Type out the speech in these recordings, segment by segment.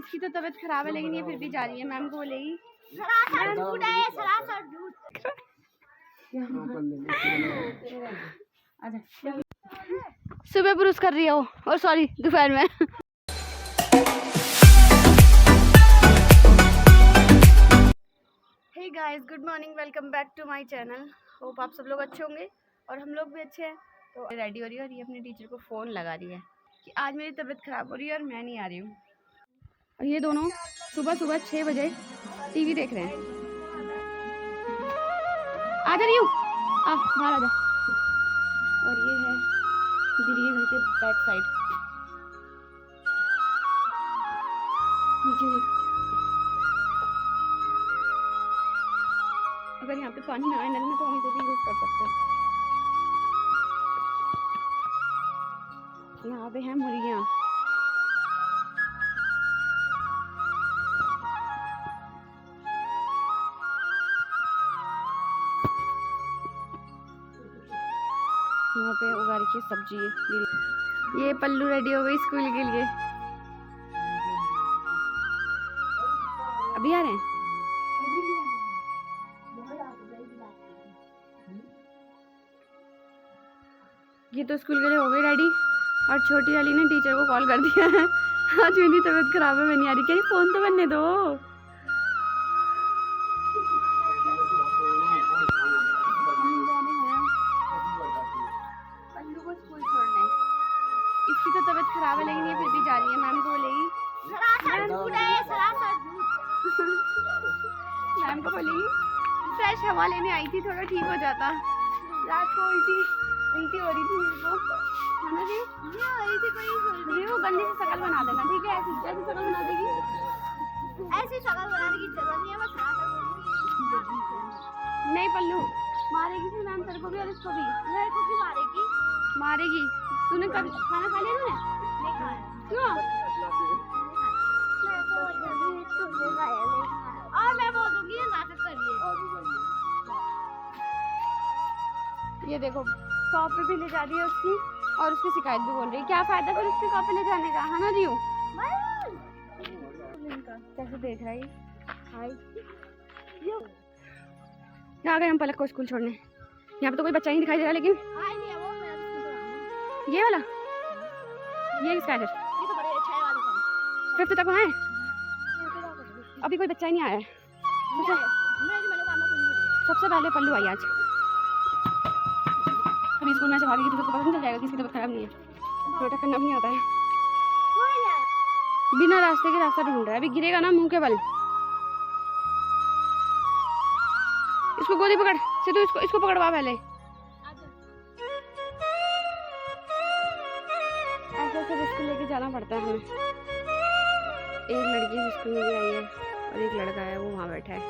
इसकी तो तबीयत खराब है लेकिन ये फिर भी जा रही है। मैम को बोलेगी सुबह ब्रूस कर रही हो और सॉरी दोपहर में। Hey guys, good morning, welcome back to my channel. Hope आप सब लोग अच्छे होंगे और हम लोग भी अच्छे हैं। तो रेडी हो रही है और ये अपने टीचर को फ़ोन लगा रही है कि आज मेरी तबीयत ख़राब हो रही है और मैं नहीं आ रही हूँ। और ये दोनों सुबह सुबह 6 बजे टीवी देख रहे हैं। आ जा रही हूँ, आ बाहर आ जा। और ये है दीदी के घर के बैक साइड, नीचे अगर यहाँ पे पानी ना आए नल में तो हम इसे भी यूज कर सकते हैं। यहाँ पे हैं मुर्गियाँ। यहाँ पे उगा रखी है सब्जी। ये पल्लू रेडी हो गई स्कूल के लिए। अभी आ रहे हैं। ये तो स्कूल के लिए हो गई रेडी और छोटी वाली ने टीचर को कॉल कर दिया है आज मेरी तबीयत खराब है, मैं नहीं आ रही। क्या फोन तो बनने दो। पल्लू को स्कूल छोड़ने, इसकी तो तबीयत खराब है लेकिन ये फिर भी जा रही है। मैम को बोलेगी मैम को बोलेगी फ्रेश हवा लेने आई थी, थोड़ा ठीक हो जाता। रात को उल्टी हो रही थी मेरे को, है ना जी? वो गंदी से शकल बना देना, ठीक है? ऐसी शकल बना देगी, ऐसी शकल बनाने की जरूरत नहीं है। बस नहीं पल्लू मारेगी फिर मैम तेरे को भी और इसको भी। मेरे को भी मारेगी। तूने कब खाना खा लिया? तूने नहीं खाया। क्यों? और मैं बोल दूंगी ये नाटक करिए। ये देखो कॉपी भी ले जा रही है उसकी और उसकी शिकायत भी बोल रही है। क्या फायदा फिर उसकी कॉपी ले जाने का, है ना रियू? कैसे देख रहा है आ गए हम पलक को स्कूल छोड़ने। यहाँ पे तो कोई बच्चा ही दिखाई दे रहा, लेकिन ये वाला ये किसका है? फिफ्थ तक वहाँ है, अभी कोई बच्चा ही नहीं आया है। सबसे पहले पल्लू आई आज। अभी स्कूल में से भागेगी तो पता नहीं चल जाएगा कि इसकी तबीयत खराब नहीं है। रोटा करना भी नहीं आता है, बिना रास्ते के रास्ता ढूंढ रहा है। अभी गिरेगा ना मुंह के बल। इसको गोदी पकड़ से, तो इसको पकड़वा पहले। ऐसे ऐसे रिस्क लेके जाना पड़ता है हमें। एक लड़की स्कूल में आई है और एक लड़का है वो वहाँ बैठा है।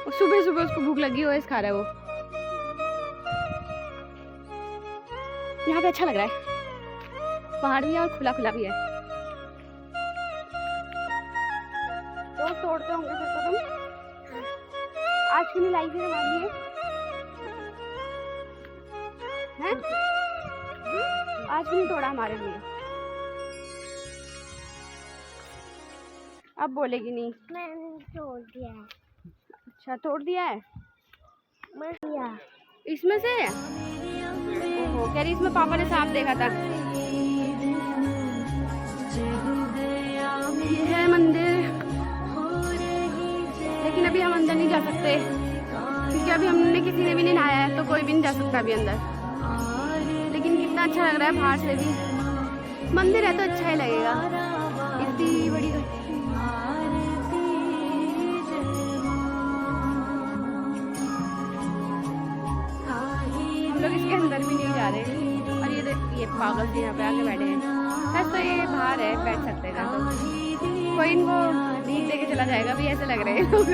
और सुबह सुबह उसको भूख लगी हो खा रहा है वो। यहाँ पे अच्छा लग रहा है, पहाड़ भी है और खुला खुला भी है। तो तोड़ते होंगे फिर तो तुम। आज की नहीं लाई फिर हमारे लिए हैं? आज भी नहीं तोड़ा हमारे लिए। अब बोलेगी नहीं। मैंने तोड़ दिया है। अच्छा तोड़ दिया है इसमें से। ओहो, कह रही इसमें पापा ने सांप देखा था। ये है मंदिर, लेकिन अभी हम अंदर नहीं जा सकते क्योंकि अभी हमने किसी ने भी नहीं नहाया है, तो कोई भी नहीं जा सकता अभी अंदर। लेकिन कितना अच्छा लग रहा है बाहर से भी। मंदिर है तो अच्छा ही लगेगा। इतनी बड़ी हम लोग इसके अंदर भी नहीं जा रहे। और ये पागल जी यहाँ पे आके बैठे हैं। बस तो ये बाहर है, बैठ सकते हैं तो कोई इनको भीख दे के चला जाएगा भी, ऐसे लग रहे हैं लोग।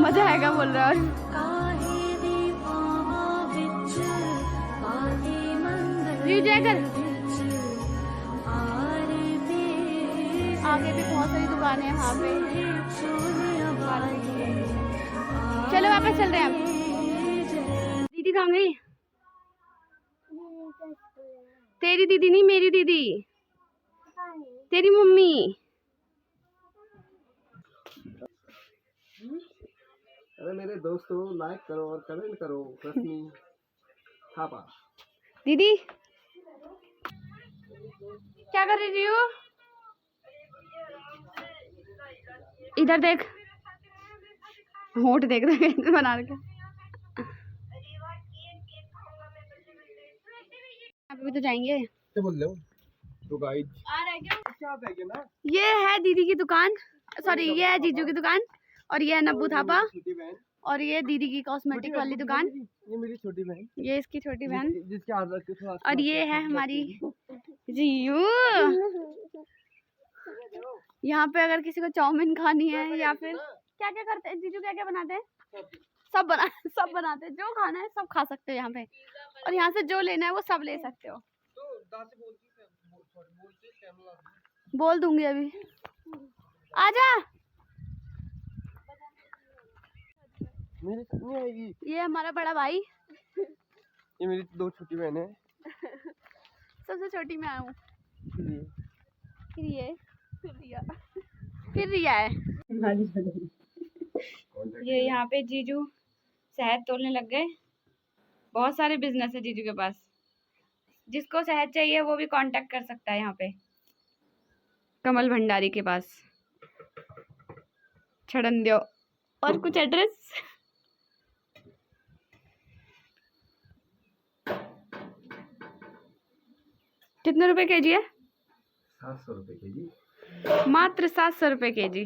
मजा आएगा बोल रहा है। जाकर आगे भी बहुत सारी दुकानें हैं वहाँ पे। चलो वापस चल रहे हैं हम। दीदी कहाँ गई? तेरी दीदी नहीं, मेरी दीदी, तेरी मम्मी। अरे मेरे दोस्तों, लाइक करो और कमेंट करो। रश्मि थापा। दीदी क्या कर रही हो? इधर देख, होंठ देख रहे हैं बना के। अभी तो जाएंगे। क्या बोल रहे हो? तो गाइस ना, ये है दीदी की दुकान, सॉरी ये है जीजू की दुकान, और ये है नब्बू थापा, छोटी बहन, और ये दीदी की कॉस्मेटिक वाली दुकान। ये मेरी छोटी बहन, ये इसकी छोटी बहन, जिसके आदत के थोड़ा। और ये है हमारी जियू। यहाँ पे अगर किसी को चाउमीन खानी है या फिर क्या क्या करते हैं जीजू, क्या क्या बनाते हैं? सब बनाते हैं, जो खाना है सब खा सकते हो यहाँ पे, और यहाँ से जो लेना है वो सब ले सकते हो। बोल दूंगी अभी, आजा। मेरी नहीं आएगी। ये हमारा बड़ा भाई, ये मेरी दो छोटी बहन है। सबसे छोटी मैं हूँ। फिर रिया है। ये यहाँ पे जीजू शहद तोड़ने लग गए। बहुत सारे बिजनेस है जीजू के पास, जिसको शहद चाहिए वो भी कांटेक्ट कर सकता है यहाँ पे कमल भंडारी के पास। छड़न दो। और कुछ एड्रेस? कितने रुपए केजी है? 700 रुपए केजी। मात्र 700 रुपए केजी।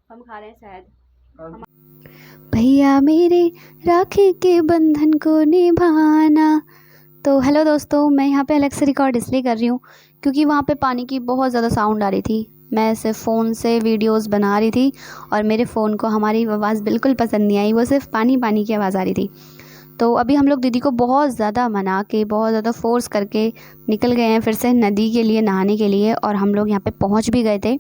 हम खा रहे हैं शहद। भैया मेरे राखी के बंधन को निभाना। तो हेलो दोस्तों, मैं यहाँ पे अलग से रिकॉर्ड इसलिए कर रही हूँ क्योंकि वहाँ पे पानी की बहुत ज़्यादा साउंड आ रही थी। मैं सिर्फ फ़ोन से वीडियोस बना रही थी और मेरे फ़ोन को हमारी आवाज़ बिल्कुल पसंद नहीं आई, वो सिर्फ पानी पानी की आवाज़ आ रही थी। तो अभी हम लोग दीदी को बहुत ज़्यादा मना के, बहुत ज़्यादा फोर्स करके निकल गए हैं फिर से नदी के लिए नहाने के लिए, और हम लोग यहाँ पे पहुँच भी गए थे।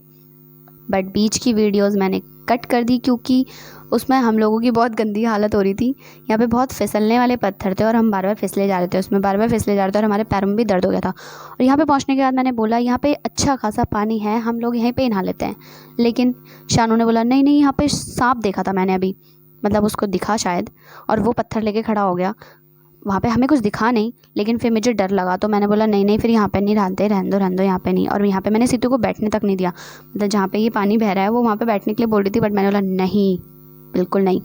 बट बीच की वीडियोस मैंने कट कर दी क्योंकि उसमें हम लोगों की बहुत गंदी हालत हो रही थी। यहाँ पे बहुत फिसलने वाले पत्थर थे और हम बार बार फिसले जा रहे थे, उसमें बार बार फिसले जा रहे थे और हमारे पैरों में भी दर्द हो गया था। और यहाँ पे पहुँचने के बाद मैंने बोला यहाँ पे अच्छा खासा पानी है, हम लोग यहीं पे नहा लेते हैं। लेकिन शानू ने बोला नहीं नहीं, यहाँ पे सांप देखा था मैंने अभी, मतलब उसको दिखा शायद, और वो पत्थर लेके खड़ा हो गया। वहाँ पे हमें कुछ दिखा नहीं, लेकिन फिर मुझे डर लगा तो मैंने बोला नहीं नहीं, फिर यहाँ पे नहीं रहते, रहने दो यहाँ पे नहीं। और यहाँ पे मैंने सीतू को बैठने तक नहीं दिया, मतलब जहाँ पे ये पानी बह रहा है वो वहाँ पे बैठने के लिए बोल रही थी, बट मैंने बोला नहीं, बिल्कुल नहीं।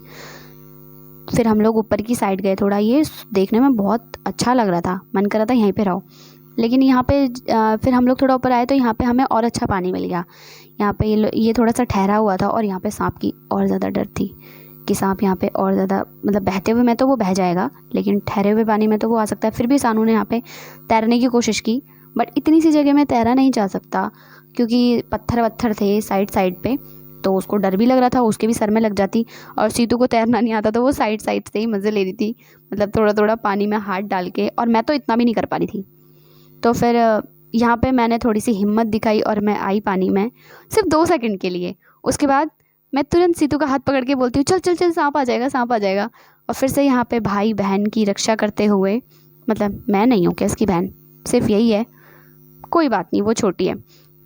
फिर हम लोग ऊपर की साइड गए, थोड़ा ये देखने में बहुत अच्छा लग रहा था, मन कर रहा था यहीं पर रहो। लेकिन यहाँ पे फिर हम लोग थोड़ा ऊपर आए तो यहाँ पे हमें और अच्छा पानी मिल गया। यहाँ पे ये थोड़ा सा ठहरा हुआ था और यहाँ पे सांप की और ज़्यादा डर थी कि सांप यहाँ पे और ज़्यादा, मतलब बहते हुए में तो वो बह जाएगा, लेकिन ठहरे हुए पानी में तो वो आ सकता है। फिर भी सानू ने यहाँ पे तैरने की कोशिश की, बट इतनी सी जगह में तैरा नहीं जा सकता क्योंकि पत्थर वत्थर थे साइड साइड पे, तो उसको डर भी लग रहा था, उसके भी सर में लग जाती। और सीतू को तैरना नहीं आता तो वो साइड साइड से ही मज़े ले रही थी, मतलब थोड़ा थोड़ा पानी में हाथ डाल के, और मैं तो इतना भी नहीं कर पा रही थी। तो फिर यहाँ पे मैंने थोड़ी सी हिम्मत दिखाई और मैं आई पानी में सिर्फ 2 सेकंड के लिए। उसके बाद मैं तुरंत सीतू का हाथ पकड़ के बोलती हूँ चल चल चल, सांप आ जाएगा, सांप आ जाएगा। और फिर से यहाँ पे भाई बहन की रक्षा करते हुए, मतलब मैं नहीं हूँ क्या इसकी बहन, सिर्फ यही है, कोई बात नहीं, वो छोटी है।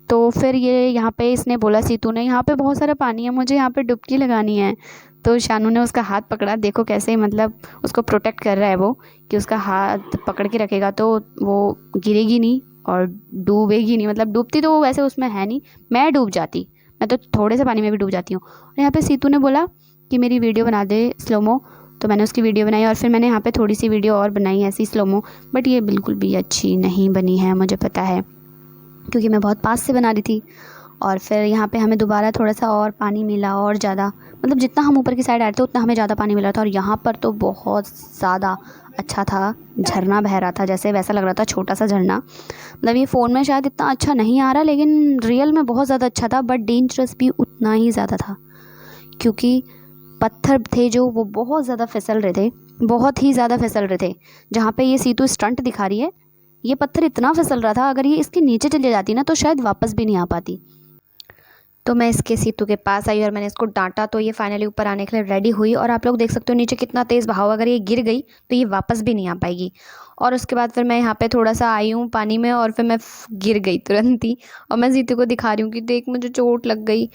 तो फिर ये यहाँ पे इसने बोला, सीतू ने, यहाँ पे बहुत सारा पानी है, मुझे यहाँ पे डुबकी लगानी है। तो शानू ने उसका हाथ पकड़ा, देखो कैसे मतलब उसको प्रोटेक्ट कर रहा है वो, कि उसका हाथ पकड़ के रखेगा तो वो गिरेगी नहीं और डूबेगी नहीं, मतलब डूबती तो वो वैसे उसमें है नहीं, मैं डूब जाती, मैं तो थोड़े से पानी में भी डूब जाती हूँ। और यहाँ पे सीतू ने बोला कि मेरी वीडियो बना दे स्लोमो, तो मैंने उसकी वीडियो बनाई और फिर मैंने यहाँ पे थोड़ी सी वीडियो और बनाई ऐसी स्लोमो, बट ये बिल्कुल भी अच्छी नहीं बनी है, मुझे पता है, क्योंकि मैं बहुत पास से बना रही थी। और फिर यहाँ पे हमें दोबारा थोड़ा सा और पानी मिला, और ज़्यादा, मतलब जितना हम ऊपर की साइड आए थे उतना हमें ज़्यादा पानी मिला था। और यहाँ पर तो बहुत ज़्यादा अच्छा था, झरना बह रहा था, जैसे वैसा लग रहा था छोटा सा झरना। मतलब ये फ़ोन में शायद इतना अच्छा नहीं आ रहा, लेकिन रियल में बहुत ज़्यादा अच्छा था, बट डेंजरस भी उतना ही ज़्यादा था, क्योंकि पत्थर थे जो वो बहुत ज़्यादा फिसल रहे थे, बहुत ही ज़्यादा फिसल रहे थे। जहाँ पे ये सीतू स्टंट दिखा रही है, ये पत्थर इतना फिसल रहा था, अगर ये इसके नीचे चले जाती ना तो शायद वापस भी नहीं आ पाती। तो मैं इसके सीतू के पास आई और मैंने इसको डांटा, तो ये फाइनली ऊपर आने के लिए रेडी हुई। और आप लोग देख सकते हो नीचे कितना तेज़ बहाव, अगर ये गिर गई तो ये वापस भी नहीं आ पाएगी। और उसके बाद फिर मैं यहाँ पे थोड़ा सा आई हूँ पानी में और फिर मैं गिर गई तुरंत ही। और मैं जीतू को दिखा रही हूँ कि देख मुझे चोट लग गई।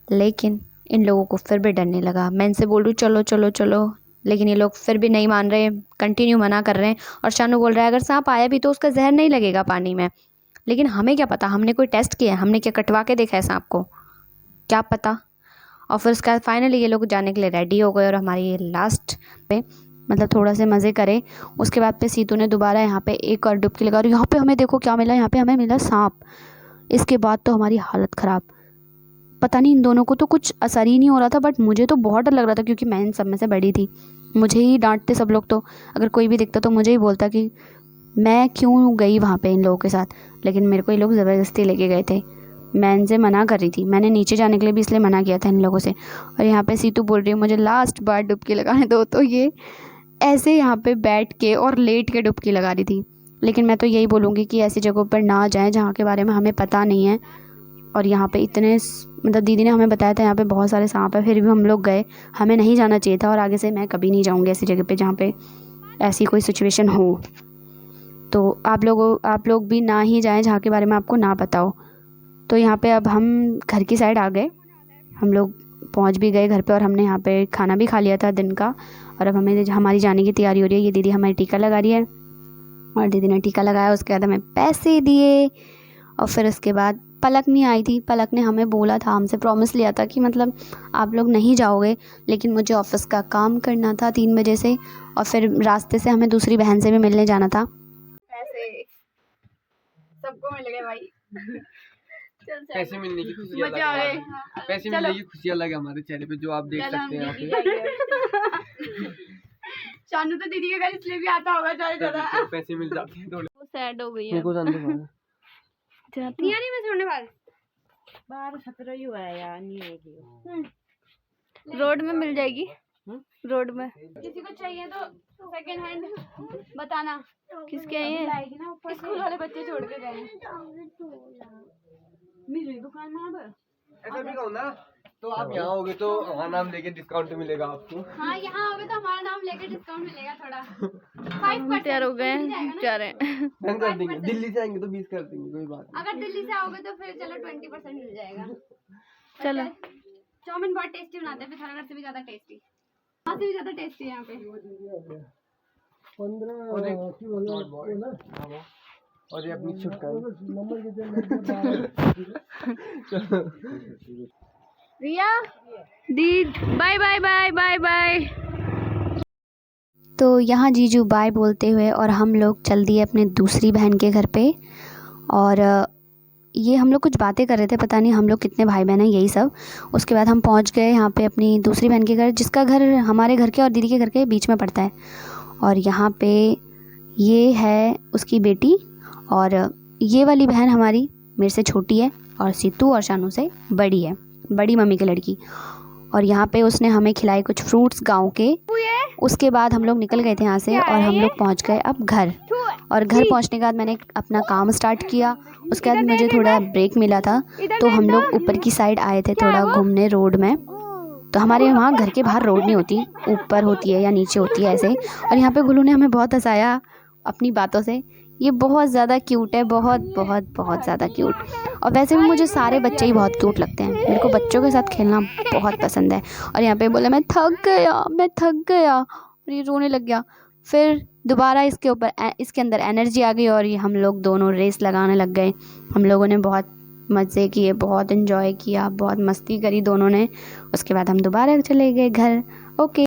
लेकिन इन लोगों को फिर भी डर नहीं लगा। मैं इनसे बोल रही हूँ चलो चलो चलो, लेकिन ये लोग फिर भी नहीं मान रहे, कंटिन्यू मना कर रहे हैं। और शानू बोल रहा है अगर सांप आया भी तो उसका जहर नहीं लगेगा पानी में। लेकिन हमें क्या पता, हमने कोई टेस्ट किया है, हमने क्या कटवा के देखा है सांप को, क्या पता। और फिर उसका फाइनली ये लोग जाने के लिए रेडी हो गए और हमारी ये लास्ट पे मतलब थोड़ा से मज़े करे। उसके बाद पे सीतू ने दोबारा यहाँ पे एक और डुबकी लगा और यहाँ पे हमें देखो क्या मिला, यहाँ पे हमें मिला सांप। इसके बाद तो हमारी हालत ख़राब। पता नहीं इन दोनों को तो कुछ असर ही नहीं हो रहा था, बट मुझे तो बहुत डर लग रहा था क्योंकि मैं इन सब में से बड़ी थी। मुझे ही डांटते सब लोग, तो अगर कोई भी दिखता तो मुझे ही बोलता कि मैं क्यों गई वहाँ पे इन लोगों के साथ। लेकिन मेरे को ये लोग ज़बरदस्ती लेके गए थे, मैं इनसे मना कर रही थी। मैंने नीचे जाने के लिए भी इसलिए मना किया था इन लोगों से। और यहाँ पे सीतू बोल रही है मुझे लास्ट बार डुबकी लगाने दो, तो ये ऐसे यहाँ पे बैठ के और लेट के डुबकी लगा रही थी। लेकिन मैं तो यही बोलूँगी कि ऐसी जगहों पर ना जाएं जहाँ के बारे में हमें पता नहीं है। और यहाँ पे इतने मतलब दीदी ने हमें बताया था यहाँ पे बहुत सारे सांप है, फिर भी हम लोग गए। हमें नहीं जाना चाहिए था और आगे से मैं कभी नहीं जाऊँगी ऐसी जगह पे जहाँ पे ऐसी कोई सिचुएशन हो। तो आप लोग भी ना ही जाएं जहाँ के बारे में आपको ना पता हो। तो यहाँ पे अब हम घर की साइड आ गए, हम लोग पहुँच भी गए घर पे और हमने यहाँ पे खाना भी खा लिया था दिन का। और अब हमारी जाने की तैयारी हो रही है। ये दीदी हमारी टीका लगा रही है और दीदी ने टीका लगाया, उसके बाद हमें पैसे दिए। और फिर उसके बाद पलक नहीं आई थी। पलक ने हमें बोला था, हमसे प्रॉमिस लिया था कि मतलब आप लोग नहीं जाओगे, लेकिन मुझे ऑफिस का काम करना था 3 बजे से और फिर रास्ते से हमें दूसरी बहन से भी मिलने जाना था। पैसे सबको मिल गए भाई। पैसे मिलने की खुशी अलग मजा आ है। गए। पैसे मिलने की खुशी अलग है हमारे चेहरे पे, जो आप देख सकते हैं यहाँ पे। शानू तो दीदी के घर इसलिए भी आता होगा ज़्यादा। पैसे मिल जाते हैं थोड़े। वो सैड हो गई है। मेरे को जानते हैं नहीं आ रही मैं छोड़ने वाली। 12-17 ही हुआ है यार, नहीं आएगी। रोड में मिल जाएगी, रोड में। किसी को चाहिए तो सेकंड हैंड बताना। किसके हैं ये? स्कूल वाले बच्चे छोड़ के गए हैं। मेरी दुकान में अब ऐसा भी कहूँ ना, तो आप यहाँ होगे तो हमारा नाम लेके डिस्काउंट मिलेगा आपको। हाँ यहाँ आओगे तो हमारा नाम लेके डिस्काउंट मिलेगा थोड़ा। 5% तैयार हो गए जा रहे हैं। डन कर देंगे। दिल्ली से आएंगे तो 20 कर देंगे, कोई बात नहीं। अगर दिल्ली से आओगे तो फिर चलो 20% मिल जाएगा। चलो चाउमीन बहुत टेस्टी बनाते हैं, पिथौरागढ़ से भी ज्यादा टेस्टी, वहाँ से भी ज्यादा टेस्टी है यहाँ पे। 15 और ये अपनी छुटका रिया दी bye bye bye bye bye. तो यहाँ जीजू बाय बोलते हुए और हम लोग चल दिए अपने दूसरी बहन के घर पे। और ये हम लोग कुछ बातें कर रहे थे, पता नहीं हम लोग कितने भाई बहन हैं यही सब। उसके बाद हम पहुँच गए यहाँ पे अपनी दूसरी बहन के घर, जिसका घर हमारे घर के और दीदी के घर के बीच में पड़ता है। और यहाँ पे ये है उसकी बेटी और ये वाली बहन हमारी मेरे से छोटी है और सीतू और शानू से बड़ी है, बड़ी मम्मी की लड़की। और यहाँ पे उसने हमें खिलाए कुछ फ्रूट्स गांव के। उसके बाद हम लोग निकल गए थे यहाँ से और हम लोग पहुँच गए अब घर। और घर पहुँचने के बाद मैंने अपना काम स्टार्ट किया। उसके बाद मुझे थोड़ा ब्रेक मिला था तो हम लोग ऊपर की साइड आए थे थोड़ा घूमने रोड में। तो हमारे वहाँ घर के बाहर रोड नहीं होती, ऊपर होती है या नीचे होती है ऐसे। और यहाँ पे गुल्लू ने हमें बहुत हंसाया अपनी बातों से। ये बहुत ज़्यादा क्यूट है, बहुत बहुत बहुत ज़्यादा क्यूट। और वैसे भी मुझे सारे बच्चे ही बहुत क्यूट लगते हैं, मेरे को बच्चों के साथ खेलना बहुत पसंद है। और यहाँ पे बोला मैं थक गया और ये रोने लग गया। फिर दोबारा इसके अंदर एनर्जी आ गई और ये हम लोग दोनों रेस लगाने लग गए। हम लोगों ने बहुत मज़े किए, बहुत इन्जॉय किया, बहुत मस्ती करी दोनों ने। उसके बाद हम दोबारा चले गए घर। ओके।